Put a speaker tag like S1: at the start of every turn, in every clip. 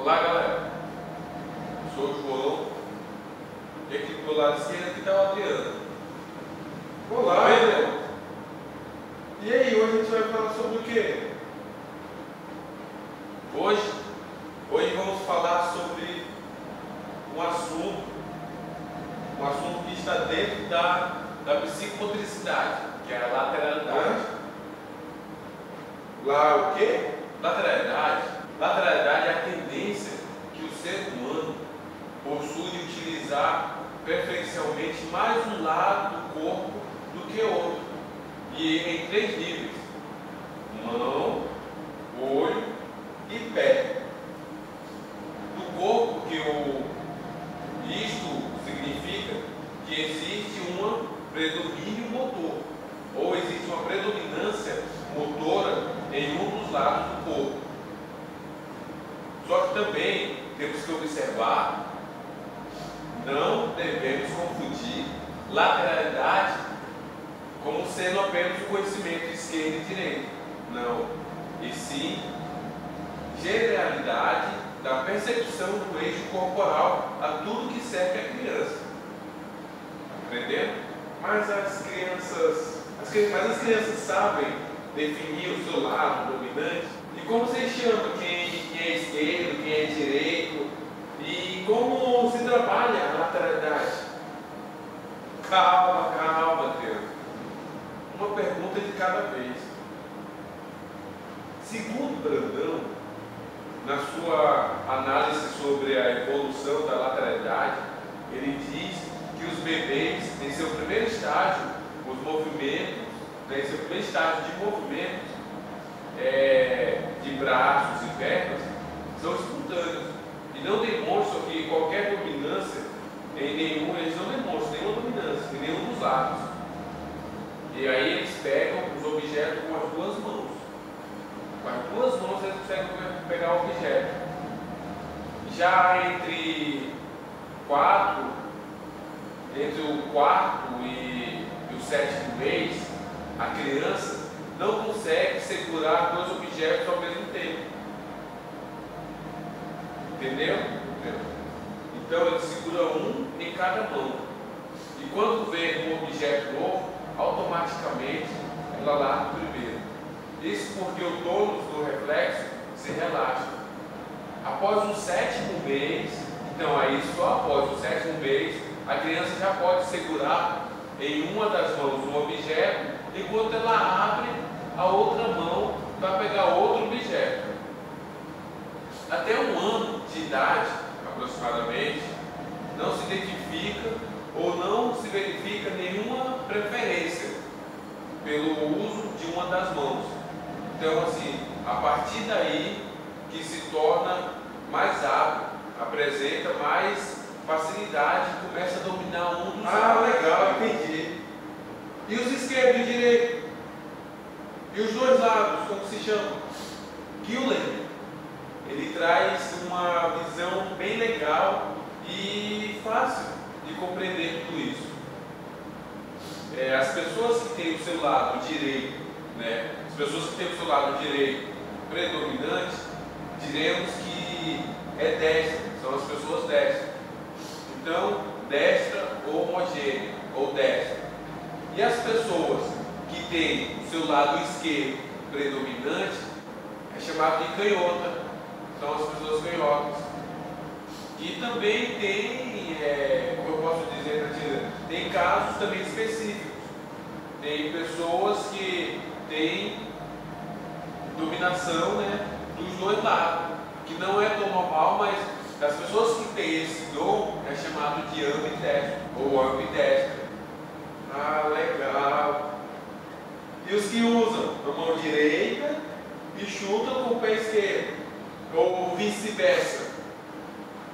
S1: Olá, galera. Sou o João. E aqui do meu lado esquerdo aqui está o Adriano.
S2: Olá.
S1: Bem, Leão?
S2: E aí, hoje a gente vai falar sobre o quê?
S1: Hoje vamos falar sobre um assunto que está dentro da psicomotricidade, que é a lateralidade.
S2: Lá o quê?
S1: Lateralidade é a tendência que o ser humano possui de utilizar preferencialmente mais um lado do corpo do que outro, e em 3 níveis: mão, olho e pé. Do corpo, isto significa que existe um predomínio motor, ou existe uma predominância motora em um dos lados do corpo. Só que também temos que observar, não devemos confundir lateralidade como sendo apenas o conhecimento de esquerda e direita. Não. E sim, generalidade da percepção do eixo corporal a tudo que serve a criança. Entendendo?
S2: Mas as crianças sabem definir o seu lado dominante.
S1: E como vocês chamam quem é esquerdo, quem é direito? E como se trabalha a lateralidade? Calma, Deus. Uma pergunta de cada vez. Segundo Brandão, na sua análise sobre a evolução da lateralidade, ele diz que os bebês, em seu primeiro estágio, os movimentos, em seu primeiro estágio de movimentos, de braços e pernas, são espontâneos e não demonstram que qualquer dominância em nenhum, eles não demonstram nenhuma dominância em nenhum dos lados. E aí eles pegam os objetos com as 2 mãos. Com as 2 mãos eles conseguem pegar o objeto. Já entre o 4º e o 7º mês, a criança não consegue segurar 2 objetos ao mesmo tempo. Entendeu? Então ele segura um em cada mão. E quando vê um objeto novo, automaticamente ela larga o primeiro. Isso porque o tônus do reflexo se relaxa. Após o 7º mês, então aí só após o 7º mês, a criança já pode segurar em uma das mãos um objeto, enquanto ela abre a outra mão para pegar outro objeto. Até 1 ano de idade, aproximadamente, não se identifica ou não se verifica nenhuma preferência pelo uso de uma das mãos. Então, assim, a partir daí que se torna mais hábil, apresenta mais facilidade, começa a dominar um dos lados.
S2: Legal, entendi. E os esquerdo e direito? E os 2 lados, como se chama?
S1: Gillen, ele traz uma visão bem legal e fácil de compreender tudo isso. As pessoas que têm o seu lado direito, as pessoas que têm o seu lado direito predominante, diremos que é destra, são as pessoas destras. Então, destra ou homogênea, ou destra. E as pessoas que têm o seu lado esquerdo predominante é chamado de canhota, são as pessoas canhotas. E também tem, como eu posso dizer para ti, tem casos também específicos. Tem pessoas que têm dominação, dos 2 lados, que não é tão normal, mas as pessoas que têm esse dom é chamado de ambidestro ou ambidestra.
S2: Legal. E os que usam a mão direita e chutam com o pé esquerdo, ou vice-versa?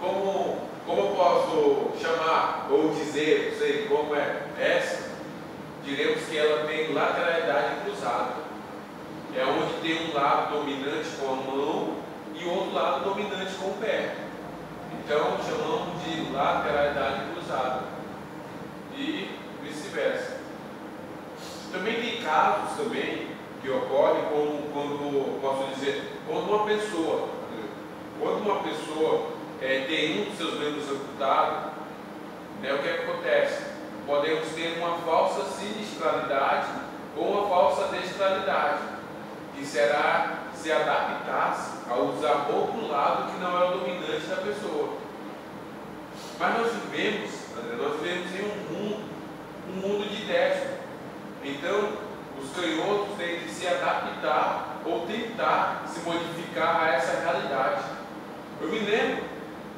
S2: Como eu posso chamar ou dizer, não sei como é essa? Diremos que ela tem lateralidade cruzada. É onde tem um lado dominante com a mão e outro lado dominante com o pé. Então chamamos de lateralidade cruzada. E vice-versa. Também tem casos que ocorrem quando uma pessoa,
S1: quando uma pessoa tem um dos seus membros amputado, né, o que acontece? Podemos ter uma falsa sinistralidade ou uma falsa destralidade, que será se adaptar a usar outro lado que não é o dominante da pessoa. Mas nós vivemos em um mundo de destro. Então, os canhotos têm que se adaptar ou tentar se modificar a essa realidade. Eu me lembro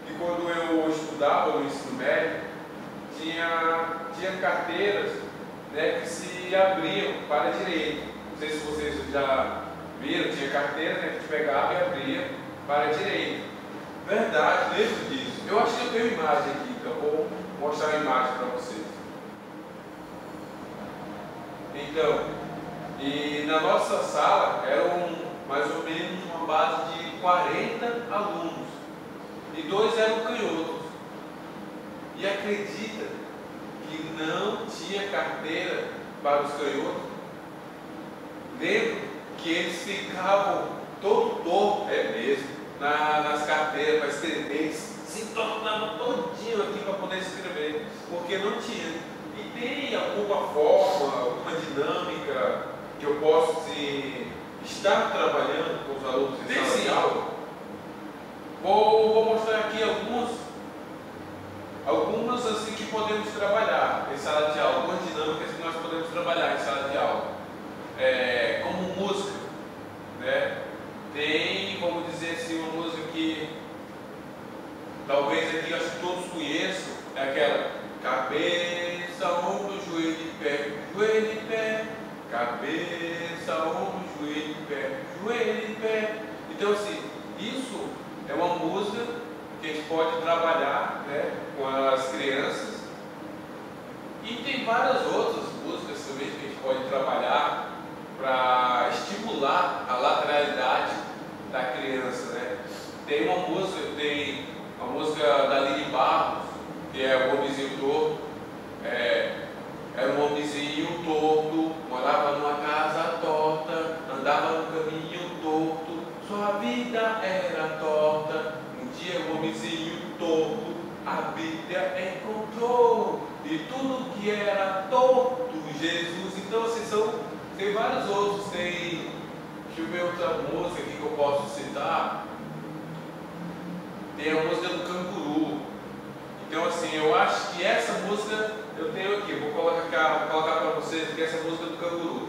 S1: que quando eu estudava no ensino médio, tinha carteiras, né, que se abriam para a direita. Não sei se vocês já viram, tinha carteira, né, que a gente pegava e abria para a direita. Verdade, lembro disso. Eu acho que eu tenho imagem aqui, então vou mostrar a imagem para vocês. Então, e na nossa sala eram mais ou menos uma base de 40 alunos e 2 eram canhotos. E acredita que não tinha carteira para os canhotos? Lembro que eles ficavam todo torto, mesmo, nas carteiras para escrever, se tornavam todinho aqui para poder escrever, porque não tinha. E tem alguma forma, alguma dinâmica que eu posso estar trabalhando com os alunos em sala de aula? Vou mostrar aqui algumas assim que podemos trabalhar em sala de aula, algumas dinâmicas que nós podemos trabalhar em sala de aula, como música, né? Tem, vamos dizer assim, uma música que talvez aqui acho que todos conheçam, é aquela cabeça, ombro, joelho e pé, cabeça, ombro, joelho e pé. Então assim, isso é uma música que a gente pode trabalhar, né, com as crianças. E tem várias outras músicas também que a gente pode trabalhar para estimular a lateralidade da criança, né? Tem uma música da Lili Barros, que é o homenzinho torto. Era um homenzinho torto, morava numa casa torta, andava no caminho torto, sua vida era torta. Um dia o homenzinho torto a Bíblia encontrou, e tudo que era torto, Jesus. Então assim, tem vários outros. Deixa eu ver outra música aqui que eu posso citar. Tem a música do Canguru. Então assim, eu acho que essa música eu tenho aqui, vou colocar para vocês aqui essa música do Canguru.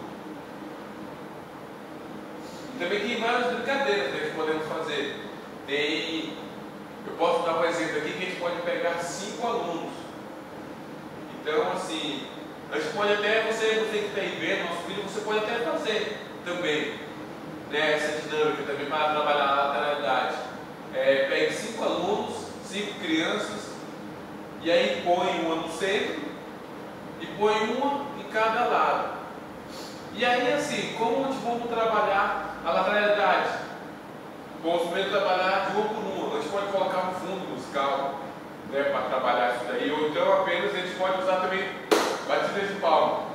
S1: E também tem várias brincadeiras, né, que podemos fazer. Eu posso dar um exemplo aqui que a gente pode pegar 5 alunos. Então assim, a gente pode até, você que está aí vendo, nosso filho, você pode até fazer também, né, essa dinâmica também para trabalhar a lateralidade. Pegue 5 alunos, 5 crianças, e aí põe uma no centro e põe uma em cada lado. E aí assim, como vamos trabalhar a lateralidade? Vamos primeiro trabalhar de uma por uma. A gente pode colocar um fundo musical, né, para trabalhar isso daí, ou então apenas a gente pode usar também batidas de palma.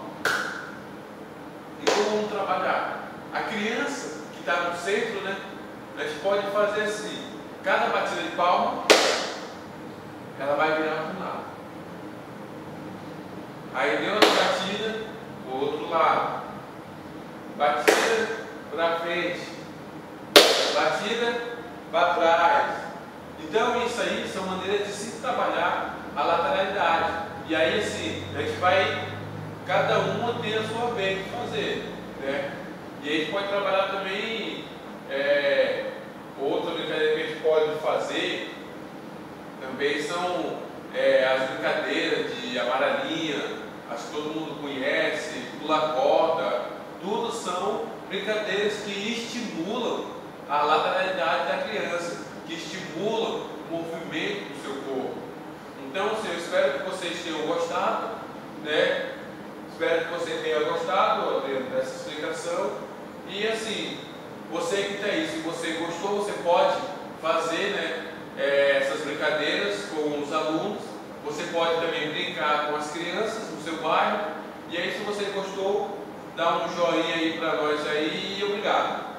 S1: E como vamos trabalhar? A criança que está no centro, né, a gente pode fazer assim: cada batida de palma, ela vai virar para um lado. Aí deu outra batida, o outro lado. Batida para frente, batida para trás. Então isso aí são maneiras de se trabalhar a lateralidade. E aí assim, a gente vai, cada uma tem a sua vez de fazer, né? E aí a gente pode trabalhar também, outra brincadeira que a gente pode fazer também são as brincadeiras de amarelinha, acho que todo mundo conhece, pular corda. Tudo são brincadeiras que estimulam a lateralidade da criança, que estimulam o movimento do seu corpo. Então, assim, eu espero que vocês tenham gostado, né? Espero que você tenha gostado, Adriano, dessa explicação. E assim, você que está aí, se você gostou, você pode fazer, né, essas brincadeiras com os alunos. Você pode também brincar com as crianças no seu bairro. E aí, se você gostou, dá um joinha aí para nós aí e obrigado.